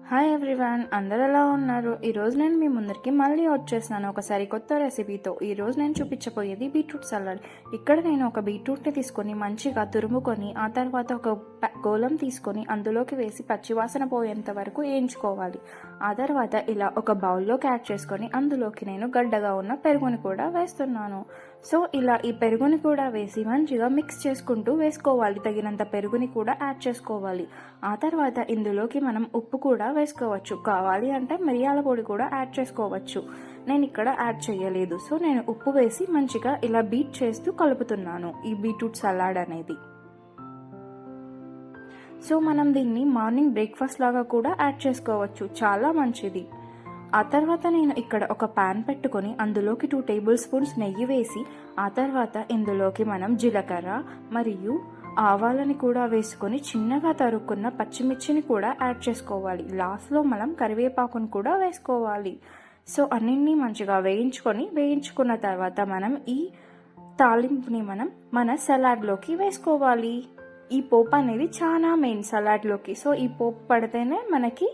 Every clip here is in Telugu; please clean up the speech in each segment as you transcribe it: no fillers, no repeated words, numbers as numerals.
హాయ్ ఎవ్రీవన్, అందరు ఎలా ఉన్నారు? ఈరోజు నేను మీ ముందరికి మళ్ళీ వచ్చేసాను ఒక సరికొత్త రెసిపీతో. ఈరోజు నేను చూపించబోయేది బీట్రూట్ సలాడ్. ఇక్కడ నేను ఒక బీట్రూట్ని తీసుకొని మంచిగా తురుముకొని ఆ తర్వాత ఒక గోళం తీసుకొని అందులోకి వేసి పచ్చివాసన పోయేంత వరకు వేయించుకోవాలి. ఆ తర్వాత ఇలా ఒక బౌల్లోకి యాడ్ చేసుకొని అందులోకి నేను గడ్డగా ఉన్న పెరుగుని కూడా వేస్తున్నాను. సో ఇలా ఈ పెరుగుని కూడా వేసి మంచిగా మిక్స్ చేసుకుంటూ వేసుకోవాలి. తగినంత పెరుగుని కూడా యాడ్ చేసుకోవాలి. ఆ తర్వాత ఇందులోకి మనం ఉప్పు కూడా వేసుకోవచ్చు. కావాలి అంటే మిరియాల పొడి కూడా యాడ్ చేసుకోవచ్చు. నేను ఇక్కడ యాడ్ చేయలేదు. సో నేను ఉప్పు వేసి మంచిగా ఇలా బీట్ చేస్తూ కలుపుతున్నాను ఈ బీట్రూట్ సలాడ్ అనేది. సో మనం దీన్ని మార్నింగ్ బ్రేక్ఫాస్ట్ లాగా కూడా యాడ్ చేసుకోవచ్చు, చాలా మంచిది. ఆ తర్వాత నేను ఇక్కడ ఒక పాన్ పెట్టుకొని అందులోకి 2 టేబుల్ స్పూన్స్ నెయ్యి వేసి ఆ తర్వాత ఇందులోకి మనం జీలకర్ర మరియు ఆవాలని కూడా వేసుకొని చిన్నగా తరుక్కున్న పచ్చిమిర్చిని కూడా యాడ్ చేసుకోవాలి. లాస్ట్లో మనం కరివేపాకును కూడా వేసుకోవాలి. సో అన్నింటినీ మంచిగా వేయించుకున్న తర్వాత మనం ఈ తాలింపుని మన సలాడ్లోకి వేసుకోవాలి. ఈ పోపు అనేది చాలా మెయిన్ సలాడ్లోకి. సో ఈ పోపు పడితేనే మనకి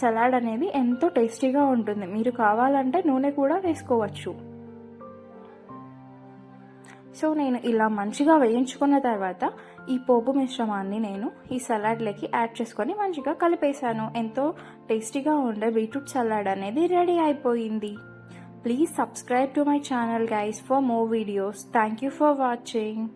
సలాడ్ అనేది ఎంతో టేస్టీగా ఉంటుంది. మీరు కావాలంటే నూనె కూడా వేసుకోవచ్చు. సో నేను ఇలా మంచిగా వేయించుకున్న తర్వాత ఈ పోపు మిశ్రమాన్ని నేను ఈ సలాడ్లోకి యాడ్ చేసుకొని మంచిగా కలిపేశాను. ఎంతో టేస్టీగా ఉండే బీట్రూట్ సలాడ్ అనేది రెడీ అయిపోయింది. Please subscribe to my channel guys for more videos. Thank you for watching.